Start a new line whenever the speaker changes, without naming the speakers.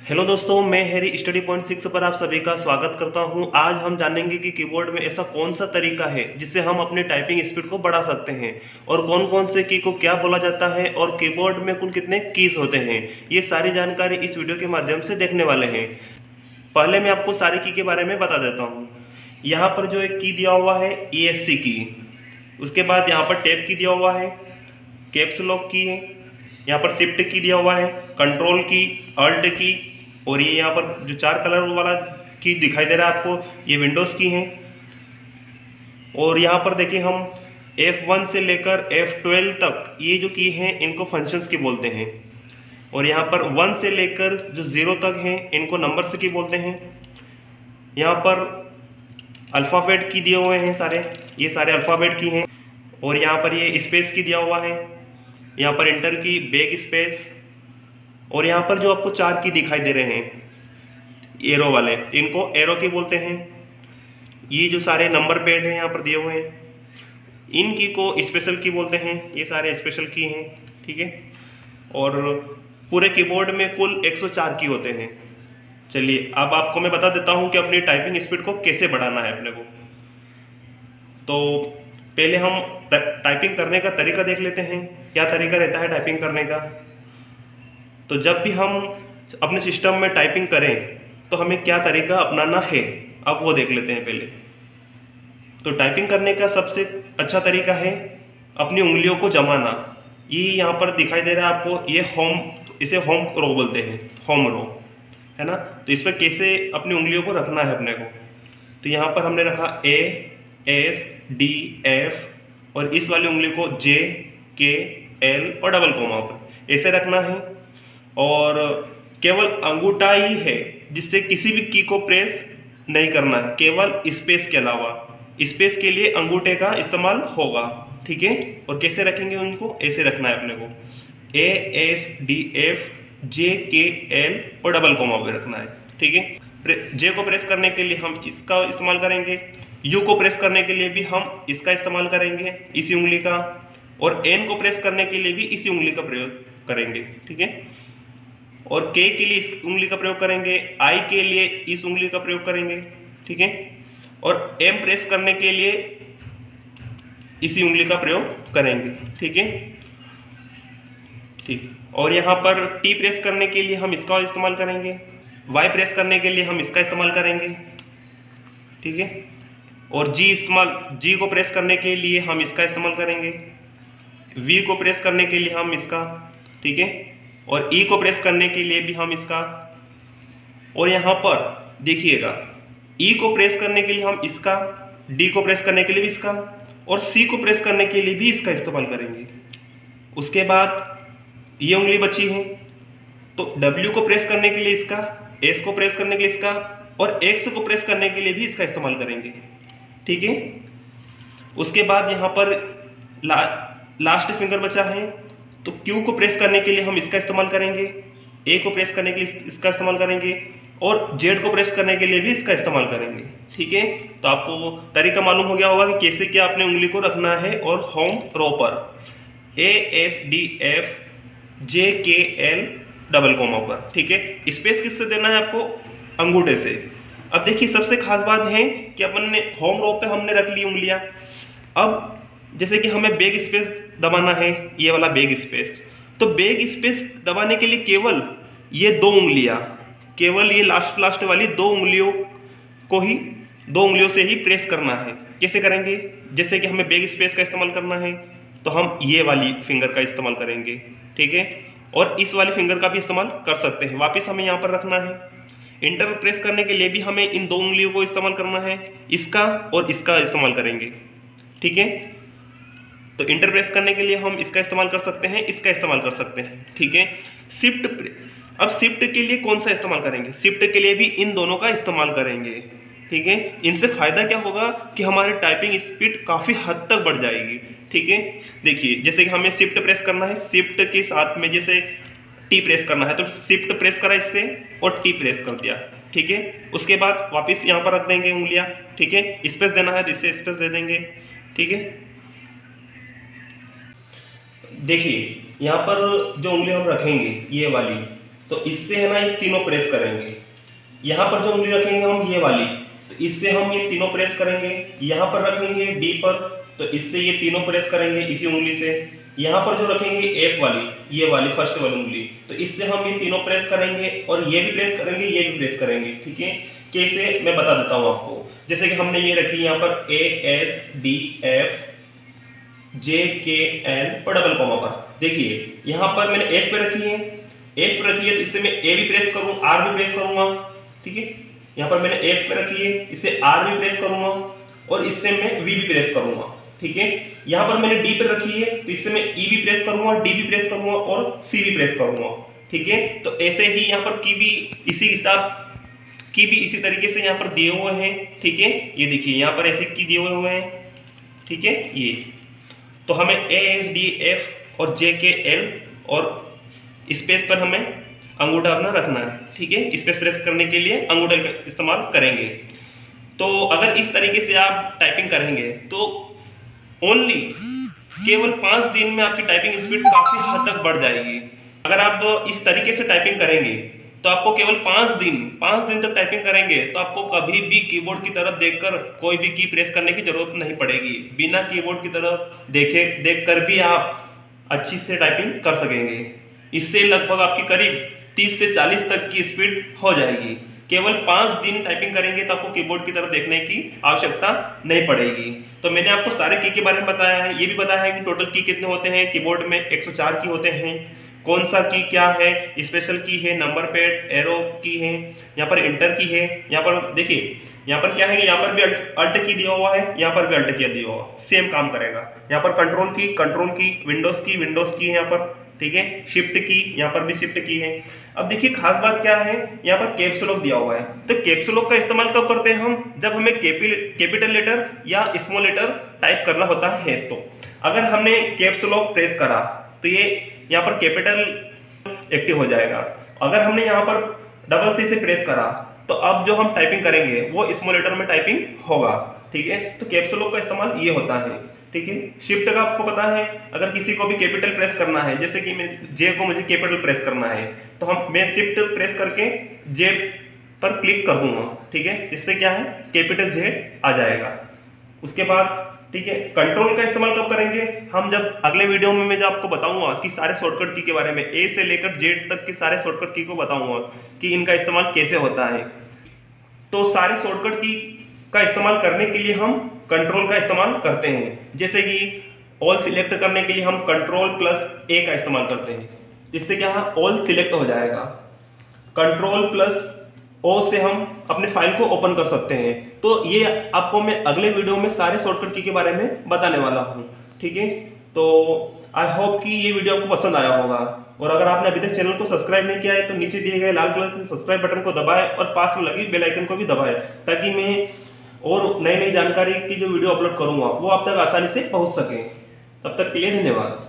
Hello दोस्तों, मैं Harry study point 6 पर आप सभी का स्वागत करता हूं। आज हम जानेंगे कि कीबोर्ड में ऐसा कौन सा तरीका है जिससे हम अपनी टाइपिंग स्पीड को बढ़ा सकते हैं और कौन कौन से की को क्या बोला जाता है और कीबोर्ड में कुल कितने कीज होते हैं। ये सारी जानकारी इस वीडियो के माध्यम से देखने वाले हैं। पहले मैं आपको सारी की के बारे में बता देता हूँ। यहाँ पर जो एक की दिया हुआ है ESC की, उसके बाद यहाँ पर टैब की दिया हुआ है, कैप्स लॉक की है, यहाँ पर शिफ्ट की दिया हुआ है, कंट्रोल की, अल्ट की, और ये यहाँ पर जो चार कलर वाला की दिखाई दे रहा है आपको, ये विंडोज़ की है। और यहाँ पर देखिए हम F1 से लेकर F12 तक ये जो की हैं इनको फंक्शंस की बोलते हैं। और यहाँ पर 1 से लेकर जो 0 तक हैं इनको नंबर्स की बोलते हैं। यहाँ पर अल्फ़ाबेट की दिए हुए हैं सारे, ये सारे अल्फ़ाबेट की हैं। और यहाँ पर ये स्पेस की दिया हुआ है, यहाँ पर इंटर की, बैक स्पेस, और यहाँ पर जो आपको चार की दिखाई दे रहे हैं एरो वाले, इनको एरो की बोलते हैं। ये जो सारे नंबर पैड हैं यहाँ पर दिए हुए हैं, इन की को स्पेशल की बोलते हैं। ये सारे स्पेशल की हैं, ठीक है। और पूरे कीबोर्ड में कुल 104 की होते हैं। चलिए अब आपको मैं बता देता हूँ कि अपनी टाइपिंग स्पीड को कैसे बढ़ाना है अपने को। तो पहले हम टाइपिंग करने का तरीका देख लेते हैं, क्या तरीका रहता है टाइपिंग करने का। तो जब भी हम अपने सिस्टम में टाइपिंग करें तो हमें क्या तरीका अपनाना है, अब वो देख लेते हैं पहले। तो टाइपिंग करने का सबसे अच्छा तरीका है अपनी उंगलियों को जमाना। ये यहाँ पर दिखाई दे रहा है आपको, ये होम, इसे होम रो बोलते हैं, होम रो, है ना। तो इस पर कैसे अपनी उंगलियों को रखना है अपने को। तो यहाँ पर हमने रखा A, S, D, F, और इस वाली उंगली को J, K, L और डबल कोमा पर ऐसे रखना है। और केवल अंगूठा ही है जिससे किसी भी की को प्रेस नहीं करना है, केवल स्पेस के अलावा। स्पेस के लिए अंगूठे का इस्तेमाल होगा, ठीक है। और कैसे रखेंगे उनको, ऐसे रखना है अपने को, A, S, D, F, J, K, L और डबल कोमा पे रखना है, ठीक है। J को प्रेस करने के लिए हम इसका इस्तेमाल करेंगे, U को प्रेस करने के लिए भी हम इसका इस्तेमाल करेंगे, इसी उंगली का, और N को प्रेस करने के लिए भी इसी उंगली का प्रयोग करेंगे, ठीक है। और K के लिए इस उंगली का प्रयोग करेंगे, I के लिए इस उंगली का प्रयोग करेंगे, ठीक है। और M प्रेस करने के लिए इसी उंगली का प्रयोग करेंगे, ठीक है, ठीक। और यहाँ पर T प्रेस करने के लिए हम इसका इस्तेमाल करेंगे, Y प्रेस करने के लिए हम इसका इस्तेमाल करेंगे, ठीक है। और G को प्रेस करने के लिए हम इसका इस्तेमाल करेंगे, V को प्रेस करने के लिए हम इसका, ठीक है। और E को प्रेस करने के लिए भी हम इसका। और यहाँ पर देखिएगा, E को प्रेस करने के लिए हम इसका, D को प्रेस करने के लिए भी इसका, और C को प्रेस करने के लिए भी इसका इस्तेमाल करेंगे। उसके बाद ये उंगली बची है, तो W को प्रेस करने के लिए इसका, S को प्रेस करने के लिए इसका, और X को प्रेस करने के लिए भी इसका इस्तेमाल करेंगे, ठीक है। उसके बाद यहाँ पर लास्ट फिंगर बचा है, तो Q को प्रेस करने के लिए हम इसका इस्तेमाल करेंगे, A को प्रेस करने के लिए इसका इस्तेमाल करेंगे, और Z को प्रेस करने के लिए भी इसका इस्तेमाल करेंगे, ठीक है। तो आपको तरीका मालूम हो गया होगा कि कैसे क्या अपने उंगली को रखना है। और होम रो पर A, S, D, F, J, K, L double comma पर, ठीक है। स्पेस किससे देना है आपको, अंगूठे से। अब देखिए सबसे खास बात है कि अपन ने होम रो पे हमने रख ली उंगलियां। अब जैसे कि हमें बैक स्पेस दबाना है, ये वाला बैक स्पेस, तो बैक स्पेस दबाने के लिए केवल ये दो उंगलियां, केवल ये लास्ट वाली दो उंगलियों को ही, दो उंगलियों से ही प्रेस करना है। कैसे करेंगे, जैसे कि हमें बैक स्पेस का इस्तेमाल करना है तो हम ये वाली फिंगर का इस्तेमाल करेंगे, ठीक है। और इस वाली फिंगर का भी इस्तेमाल कर सकते हैं। वापस हमें यहाँ पर रखना है। इंटर प्रेस करने के लिए भी हमें इन दो उंगलियों को इस्तेमाल करना है, इसका और इसका इस्तेमाल करेंगे, ठीक है। तो इंटर प्रेस करने के लिए हम इसका इस्तेमाल कर सकते हैं, इसका इस्तेमाल कर सकते हैं, ठीक है। अब शिफ्ट के लिए कौन सा इस्तेमाल करेंगे, शिफ्ट के लिए भी इन दोनों का इस्तेमाल करेंगे, ठीक है। इनसे फायदा क्या होगा कि हमारी टाइपिंग स्पीड काफी हद तक बढ़ जाएगी, ठीक है। देखिए जैसे कि हमें शिफ्ट प्रेस करना है, शिफ्ट के साथ में जैसे टी प्रेस करना है, तो शिफ्ट प्रेस करा इससे और टी प्रेस कर दिया, ठीक है। उसके बाद वापस यहाँ पर रख देंगे उंगलियां, ठीक है। स्पेस देना है तो इससे स्पेस दे देंगे, ठीक है। देखिए यहाँ पर जो उंगली हम रखेंगे ये वाली, तो इससे है ना ये तीनों प्रेस करेंगे। यहाँ पर जो उंगली रखेंगे हम ये वाली, तो इससे हम ये तीनों प्रेस करेंगे। यहाँ पर रखेंगे डी पर, तो इससे ये तीनों प्रेस करेंगे इसी उंगली से। यहाँ पर जो रखेंगे एफ वाली, ये वाली फर्स्ट वाली उंगली, तो इससे हम ये तीनों प्रेस करेंगे और ये भी प्रेस करेंगे, ये भी प्रेस करेंगे। ठीक है, कैसे मैं बता देता हूँ आपको। जैसे कि हमने ये रखी यहाँ पर ए एस डी एफ जे के एल और डबल कॉमा पर, देखिए यहाँ पर मैंने एफ पे रखी है, एफ पे रखी है, तो इससे मैं ए भी प्रेस करूँ, आर भी प्रेस करूंगा। ठीक है, यहाँ पर मैंने एफ पे रखी है, इससे आर भी प्रेस करूंगा और इससे मैं वी भी प्रेस करूंगा। ठीक है, यहाँ पर मैंने डी पे रखी है, तो इससे मैं ई भी प्रेस करूंगा, डी भी प्रेस करूंगा और सी भी प्रेस करूंगा। ठीक है, तो ऐसे ही यहाँ पर की भी इसी हिसाब की भी इसी तरीके से यहाँ पर दिए हुए हैं। ठीक है, ये देखिए यहाँ पर ऐसे की दिए हुए हैं। ठीक है, ये तो हमें ए एस डी एफ और जे के एल और स्पेस पर हमें अंगूठा अपना रखना है। ठीक है, स्पेस प्रेस करने के लिए अंगूठे का इस्तेमाल करेंगे। तो अगर इस तरीके से आप टाइपिंग करेंगे तो ओनली केवल 5 दिन में आपकी टाइपिंग स्पीड काफी हद तक बढ़ जाएगी। अगर आप इस तरीके से टाइपिंग करेंगे तो आपको केवल 5 दिन तक टाइपिंग करेंगे तो आपको कभी भी कीबोर्ड की तरफ देखकर कोई भी की प्रेस करने की जरूरत नहीं पड़ेगी। बिना कीबोर्ड की तरफ देखकर भी आप अच्छी से टाइपिंग कर सकेंगे। इससे लगभग आपकी करीब 30 से 40 तक की स्पीड हो जाएगी। केवल 5 दिन टाइपिंग करेंगे तो आपको कीबोर्ड की तरफ देखने की आवश्यकता नहीं पड़ेगी। तो मैंने आपको सारे की के बारे में बताया है, ये भी बताया है कि टोटल की कितने होते हैं। कीबोर्ड में 104 की होते हैं। कौन सा की क्या है, स्पेशल की है, नंबर पैड, एरो की है, यहाँ पर इंटर की है। यहाँ पर देखिए यहाँ पर क्या है, यहाँ पर भी अल्ट की दिया हुआ है, यहाँ पर भी अल्ट की दिया हुआ, सेम काम करेगा। यहाँ पर कंट्रोल की, विंडोज की है यहाँ पर। ठीक है, शिफ्ट की, यहाँ पर भी शिफ्ट की है। अब देखिए खास बात क्या है, यहाँ पर कैप्स लॉक दिया हुआ है। तो कैप्स लॉक का इस्तेमाल कब करते हैं हम, जब हमें कैपिटल लेटर या स्मॉल लेटर टाइप करना होता है। तो अगर हमने कैप्स लॉक प्रेस करा तो ये यहाँ पर कैपिटल एक्टिव हो जाएगा। अगर हमने यहाँ पर डबल सी से प्रेस करा तो अब जो हम टाइपिंग करेंगे वो स्मॉल लेटर में टाइपिंग होगा। ठीक है, तो कैप्स लॉक का इस्तेमाल ये होता है। ठीक है, शिफ्ट का आपको पता है, अगर किसी को भी कैपिटल प्रेस करना है, जैसे कि जे को मुझे कैपिटल प्रेस करना है तो मैं शिफ्ट प्रेस करके जे पर क्लिक कर दूंगा। ठीक है, जिससे क्या है कैपिटल जे आ जाएगा। उसके बाद ठीक है, कंट्रोल का इस्तेमाल कब करेंगे हम, जब अगले वीडियो में मैं जो आपको बताऊंगा कि सारे शॉर्टकट की के बारे में, ए से लेकर जेड तक के सारे शॉर्टकट की को बताऊंगा कि इनका इस्तेमाल कैसे होता है। तो सारे शॉर्टकट की का इस्तेमाल करने के लिए हम कंट्रोल का इस्तेमाल करते हैं। जैसे कि ऑल सिलेक्ट करने के लिए हम कंट्रोल+A का इस्तेमाल करते हैं, जिससे क्या है ऑल सिलेक्ट हो जाएगा। कंट्रोल+O से हम अपने फाइल को ओपन कर सकते हैं। तो ये आपको मैं अगले वीडियो में सारे शॉर्टकट की के बारे में बताने वाला हूँ। ठीक है, तो आई होप कि ये वीडियो आपको पसंद आया होगा। और अगर आपने अभी तक चैनल को सब्सक्राइब नहीं किया है तो नीचे दिए गए लाल कलर के सब्सक्राइब बटन को दबाएं और पास में लगी बेल आइकन को भी दबाएं, ताकि मैं और नई जानकारी की जो वीडियो अपलोड करूंगा वो आप तक आसानी से पहुंच सके। तब तक के लिए धन्यवाद।